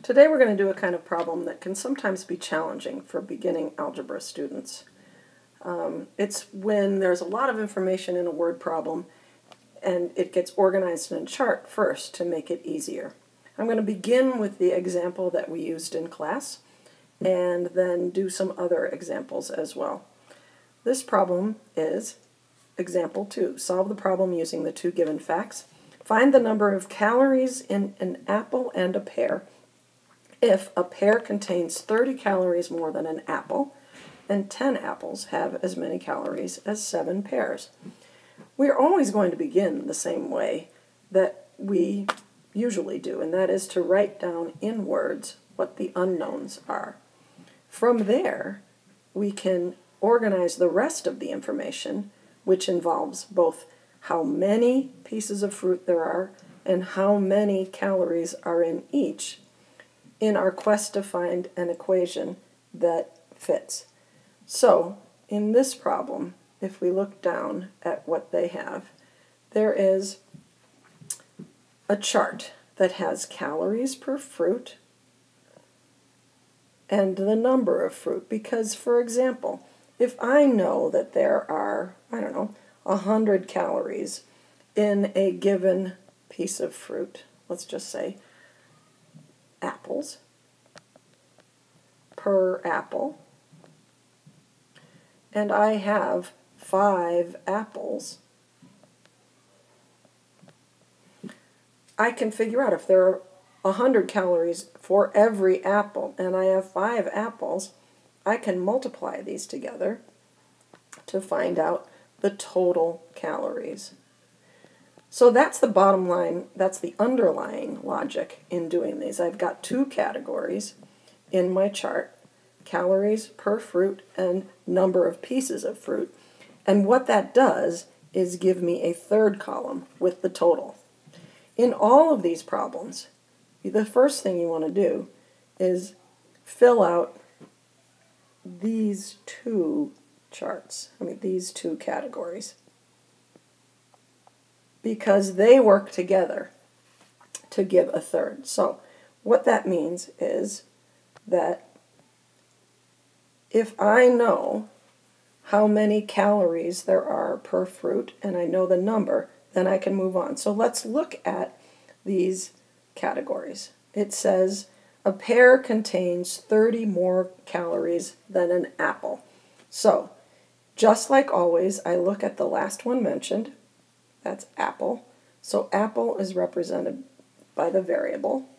Today we're going to do a kind of problem that can sometimes be challenging for beginning algebra students. It's when there's a lot of information in a word problem and it gets organized in a chart first to make it easier. I'm going to begin with the example that we used in class and then do some other examples as well. This problem is example 2. Solve the problem using the two given facts. Find the number of calories in an apple and a pear if a pear contains 30 calories more than an apple and 10 apples have as many calories as 7 pears. We are always going to begin the same way that we usually do, and that is to write down in words what the unknowns are. From there, we can organize the rest of the information, which involves both how many pieces of fruit there are and how many calories are in each, in our quest to find an equation that fits. So, in this problem, if we look down at what they have, there is a chart that has calories per fruit and the number of fruit. Because, for example, if I know that there are, 100 calories in a given piece of fruit, let's just say apples per apple, and I have 5 apples, I can figure out if there are 100 calories for every apple and I have 5 apples, I can multiply these together to find out the total calories. So that's the bottom line, that's the underlying logic in doing these. I've got two categories in my chart, calories per fruit and number of pieces of fruit. And what that does is give me a third column with the total. In all of these problems, the first thing you want to do is fill out these two charts, these two categories, because they work together to give a third. So what that means is that if I know how many calories there are per fruit and I know the number, then I can move on. So let's look at these categories. It says a pear contains 30 more calories than an apple. So just like always, I look at the last one mentioned. That's apple. So apple is represented by the variable.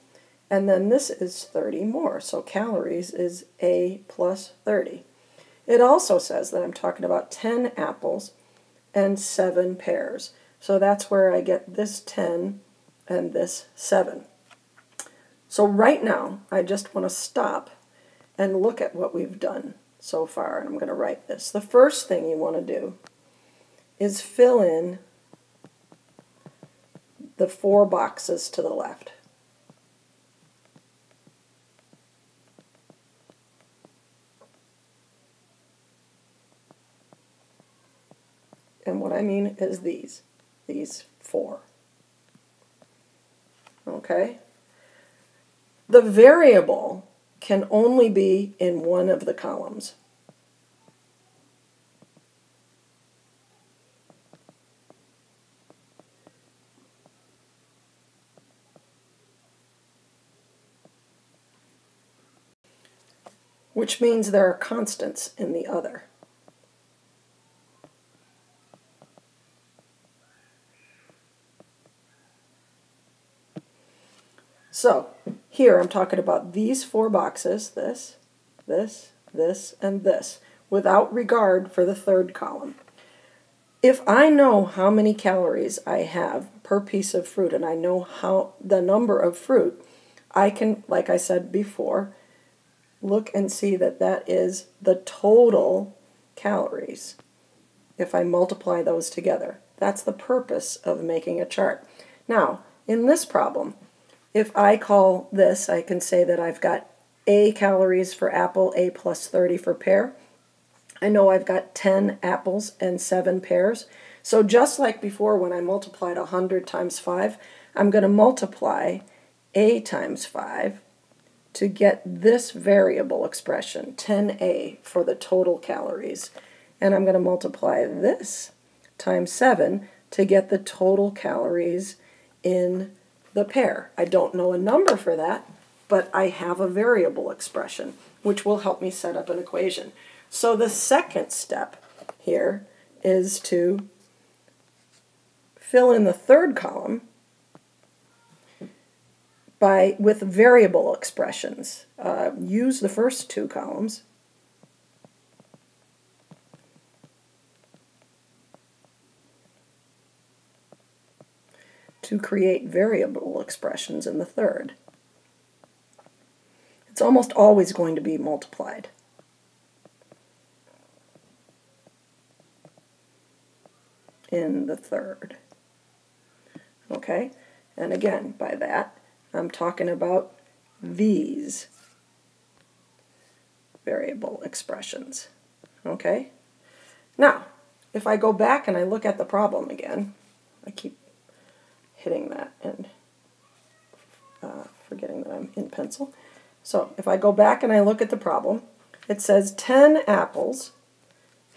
And then this is 30 more. So calories is A plus 30. It also says that I'm talking about 10 apples and 7 pears. So that's where I get this 10 and this 7. So right now, I just want to stop and look at what we've done so far. And I'm going to write this. The first thing you want to do is fill in the 4 boxes to the left. And what I mean is these 4. Okay? The variable can only be in one of the columns. Which means there are constants in the other. So, here I'm talking about these 4 boxes, this, and this, without regard for the third column. If I know how many calories I have per piece of fruit, and I know the number of fruit, I can, like I said before, look and see that that is the total calories if I multiply those together. That's the purpose of making a chart. Now, in this problem, if I call this, I can say that I've got A calories for apple, A plus 30 for pear. I know I've got 10 apples and 7 pears. So just like before when I multiplied 100 times 5, I'm going to multiply A times 5 to get this variable expression, 10a, for the total calories. And I'm going to multiply this times 7 to get the total calories in the pair. I don't know a number for that, but I have a variable expression, which will help me set up an equation. So the second step here is to fill in the third column with variable expressions. Use the first two columns to create variable expressions in the third. It's almost always going to be multiplied. In the third. Okay? And again, by that, I'm talking about these variable expressions. Okay? Now, if I go back and I look at the problem again, I keep hitting that and forgetting that I'm in pencil. So if I go back and I look at the problem, it says 10 apples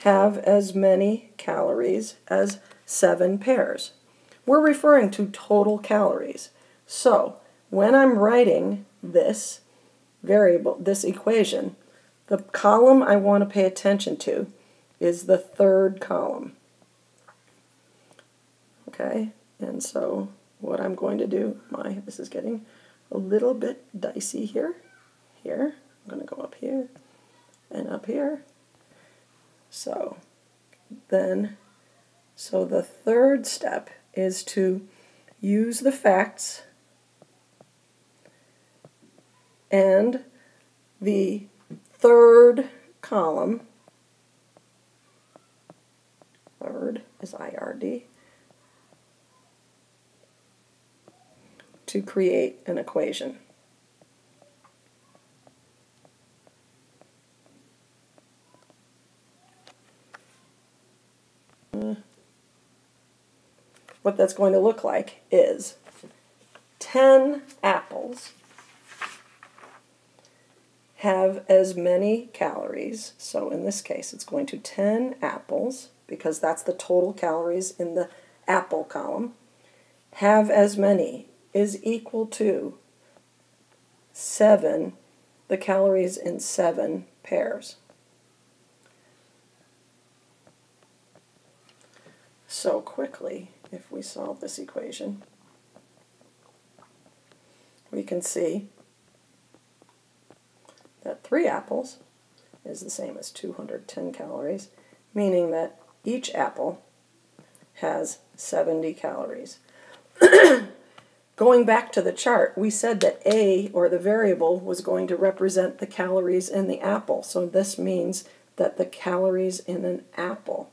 have as many calories as 7 pears. We're referring to total calories. So when I'm writing this variable, this equation, the column I want to pay attention to is the third column. Okay, and so what I'm going to do, this is getting a little bit dicey here. I'm going to go up here and up here. So the third step is to use the facts and the third column, third is IRD, to create an equation. What that's going to look like is 10 apples have as many calories. So in this case, it's going to 10 apples, because that's the total calories in the apple column, have as many is equal to 7, the calories in 7 pears. So quickly, if we solve this equation, we can see that 3 apples is the same as 210 calories, meaning that each apple has 70 calories. Going back to the chart, we said that A, or the variable, was going to represent the calories in the apple. So this means that the calories in an apple.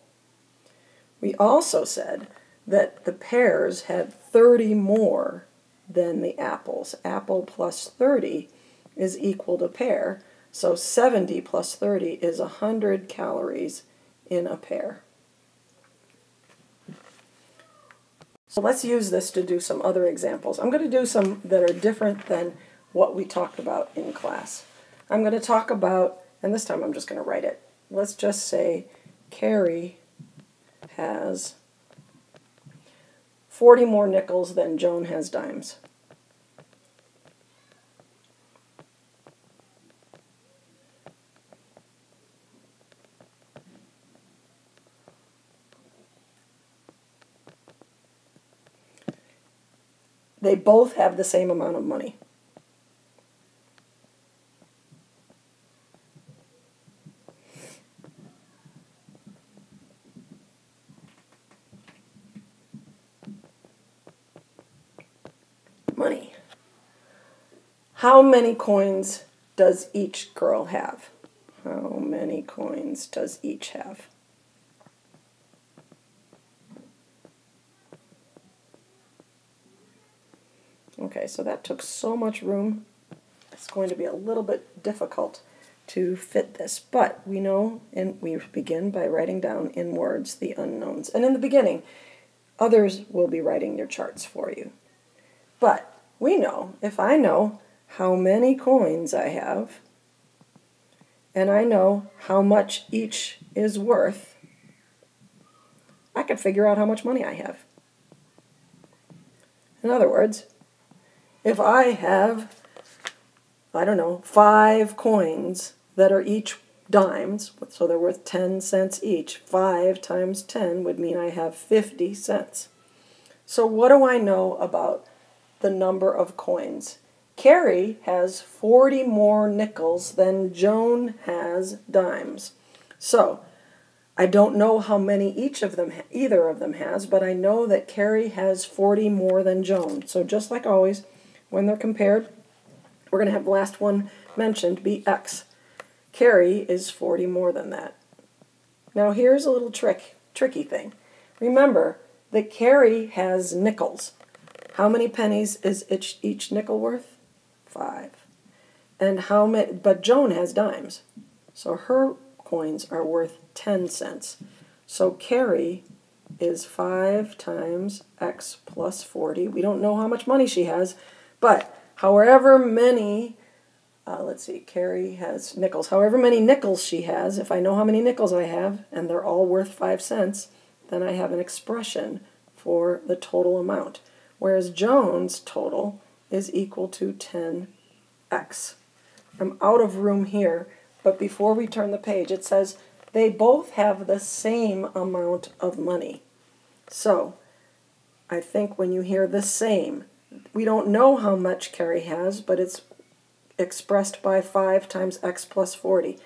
We also said that the pears had 30 more than the apples. Apple plus 30 is equal to pear. So 70 plus 30 is 100 calories in a pear. So let's use this to do some other examples. I'm going to do some that are different than what we talked about in class. I'm going to talk about, and this time I'm just going to write it. Let's just say Carrie has 40 more nickels than Joan has dimes. They both have the same amount of money. Money. How many coins does each girl have? How many coins does each have? Okay, so that took so much room. It's going to be a little bit difficult to fit this, but we know, and we begin by writing down in words the unknowns. And in the beginning, others will be writing your charts for you. But we know, if I know how many coins I have, and I know how much each is worth, I can figure out how much money I have. In other words, if I have, I don't know, 5 coins that are each dimes, so they're worth 10 cents each, 5 times 10 would mean I have 50 cents. So what do I know about the number of coins? Carrie has 40 more nickels than Joan has dimes. So I don't know how many either of them has, but I know that Carrie has 40 more than Joan. So just like always, when they're compared, we're going to have the last one mentioned be X. Carrie is 40 more than that. Now here's a little tricky thing. Remember that Carrie has nickels. How many pennies is each nickel worth? 5. And how many? But Joan has dimes, so her coins are worth 10 cents. So Carrie is 5 times X plus 40. We don't know how much money she has, but however many, let's see, Carrie has nickels. However many nickels she has, if I know how many nickels I have, and they're all worth 5 cents, then I have an expression for the total amount. Whereas Joan's total is equal to 10x. I'm out of room here, but before we turn the page, it says they both have the same amount of money. So I think when you hear the same, we don't know how much Carrie has, but it's expressed by 5 times x plus 40.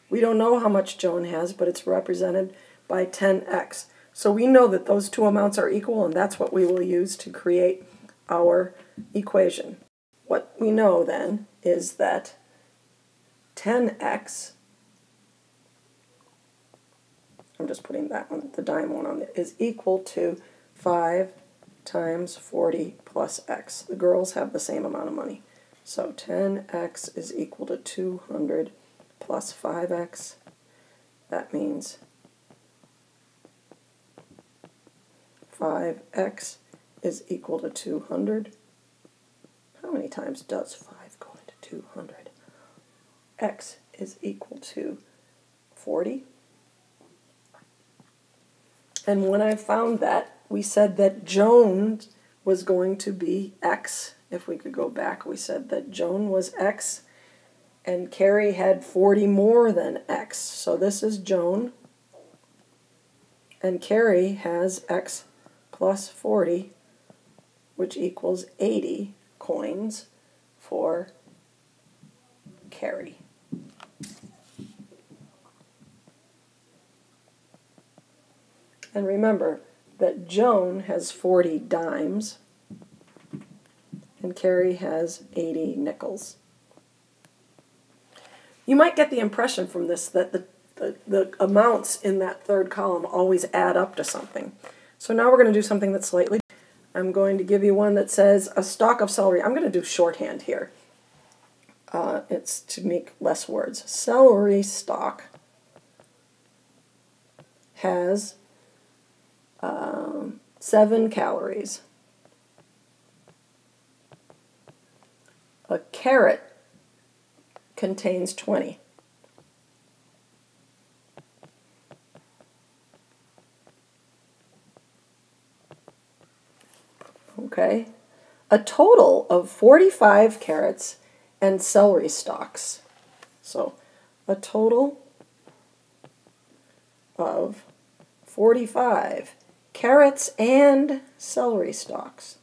We don't know how much Joan has, but it's represented by 10x. So we know that those two amounts are equal, and that's what we will use to create our equation. What we know then is that 10x, I'm just putting that one, the dime one on it, is equal to 5 times 40 plus x. The girls have the same amount of money. So 10x is equal to 200 plus 5x. That means 5x is equal to 200. How many times does 5 go into 200? X is equal to 40. And when I found that, we said that Joan was going to be X. If we could go back, we said that Joan was X, and Carrie had 40 more than X. So this is Joan, and Carrie has X plus 40, which equals 80 coins for Carrie. And remember that Joan has 40 dimes and Carrie has 80 nickels. You might get the impression from this that the amounts in that third column always add up to something. So now we're going to do something that's slightly different. I'm going to give you one that says a stalk of celery. I'm going to do shorthand here. It's to make less words. Celery stalk has 7 calories. A carrot contains 20. Okay, a total of 45 carrots and celery stalks. So a total of 45 carrots and celery stalks.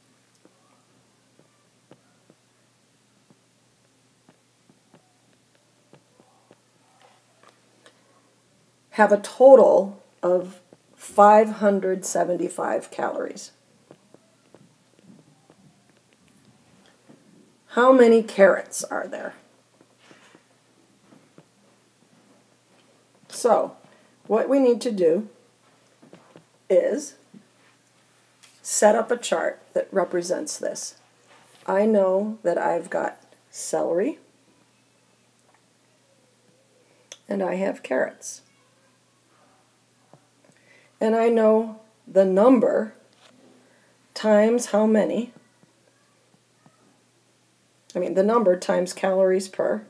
Have a total of 575 calories. How many carrots are there? So, what we need to do is set up a chart that represents this. I know that I've got celery and I have carrots. And I know the number times how many, the number times calories per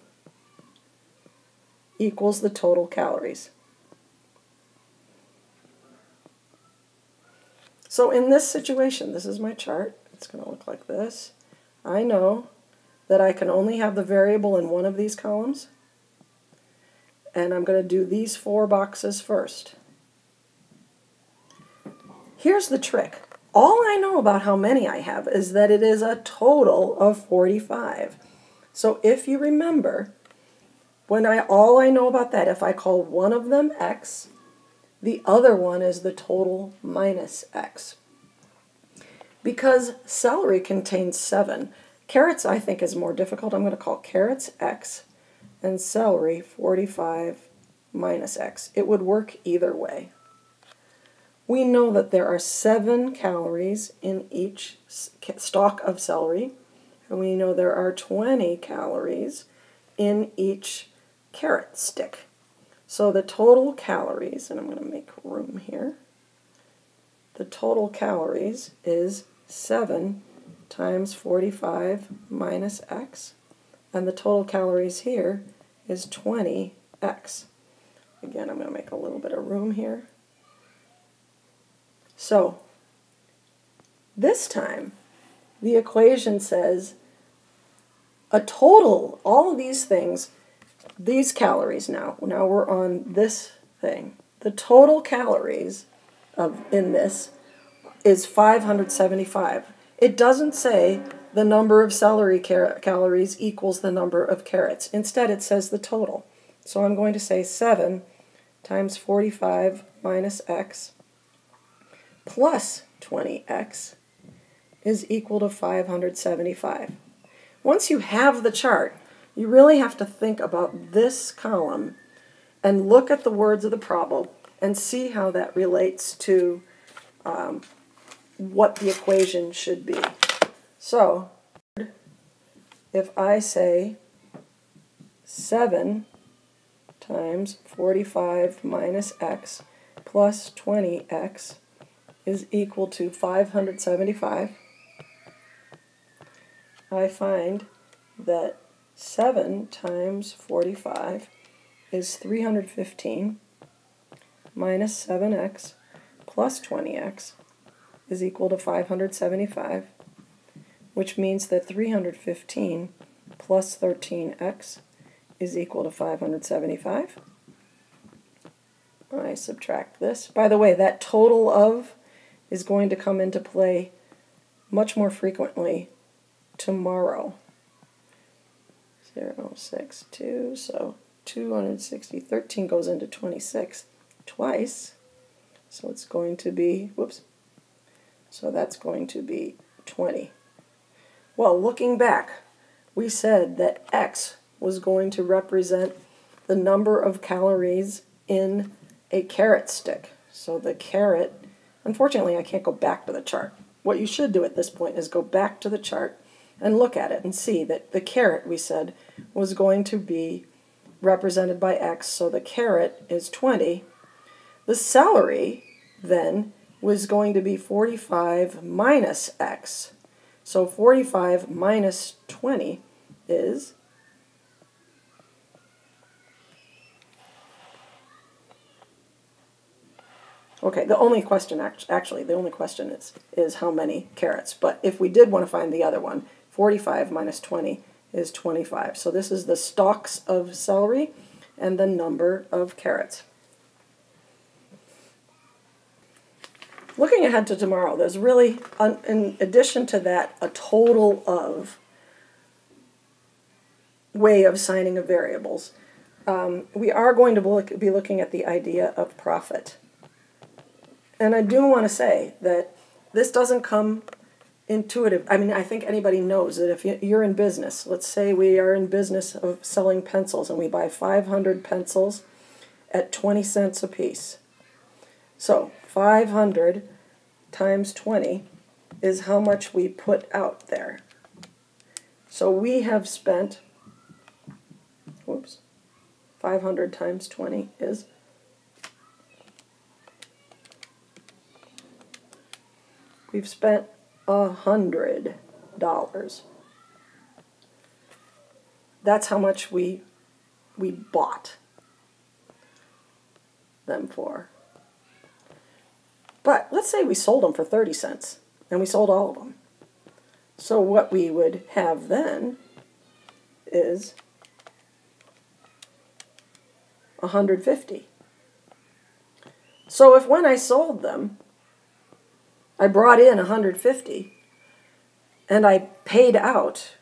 equals the total calories. So in this situation, this is my chart. It's going to look like this. I know that I can only have the variable in one of these columns, and I'm going to do these 4 boxes first. Here's the trick. All I know about how many I have is that it is a total of 45. So if you remember, all I know about that, if I call one of them x, the other one is the total minus x. Because celery contains 7, carrots I think is more difficult. I'm going to call carrots x and celery 45 minus x. It would work either way. We know that there are 7 calories in each stalk of celery, and we know there are 20 calories in each carrot stick. So the total calories, and I'm going to make room here, the total calories is 7 times 45 minus x, and the total calories here is 20x. Again, I'm going to make a little bit of room here. So this time, the equation says a total, all of these things, these calories now we're on this thing. The total calories in this is 575. It doesn't say the number of celery calories equals the number of carrots. Instead, it says the total. So I'm going to say 7 times 45 minus x plus 20x is equal to 575. Once you have the chart, you really have to think about this column and look at the words of the problem and see how that relates to what the equation should be. So, if I say 7 times 45 minus x plus 20x is equal to 575, I find that 7 times 45 is 315 minus 7x plus 20x is equal to 575, which means that 315 plus 13x is equal to 575. I subtract this. By the way, that total of is going to come into play much more frequently tomorrow. 0, 6, 2, so 260. 13 goes into 26 twice, so it's going to be, whoops, so that's going to be 20. Well, looking back, we said that x was going to represent the number of calories in a carrot stick. So the carrot, unfortunately I can't go back to the chart. What you should do at this point is go back to the chart and look at it and see that the carrot, we said, was going to be represented by x, so the carrot is 20. The celery, then, was going to be 45 minus x. So 45 minus 20 is okay, the only question, actually, the only question is how many carrots. But if we did want to find the other one, 45 minus 20 is 25. So this is the stalks of celery and the number of carrots. Looking ahead to tomorrow, there's really, in addition to that, a total of way of signing of variables. We are going to be looking at the idea of profit. And I do want to say that this doesn't come intuitive. I mean, I think anybody knows that if you're in business, let's say we are in business of selling pencils and we buy 500 pencils at 20 cents a piece. So 500 times 20 is how much we put out there. So we have spent, 500 times 20 is we've spent $100. that's how much we bought them for. But let's say we sold them for 30 cents, and we sold all of them. So what we would have then is 150. So if when I sold them, I brought in 150, and I paid out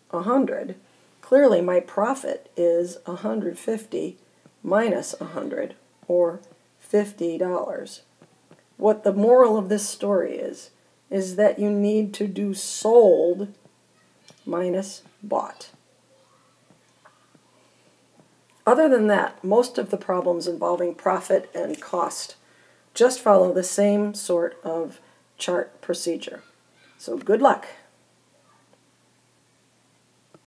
100, clearly my profit is 150 minus 100, or $50. What the moral of this story is that you need to do sold minus bought. Other than that, most of the problems involving profit and cost just follow the same sort of chart procedure. So good luck.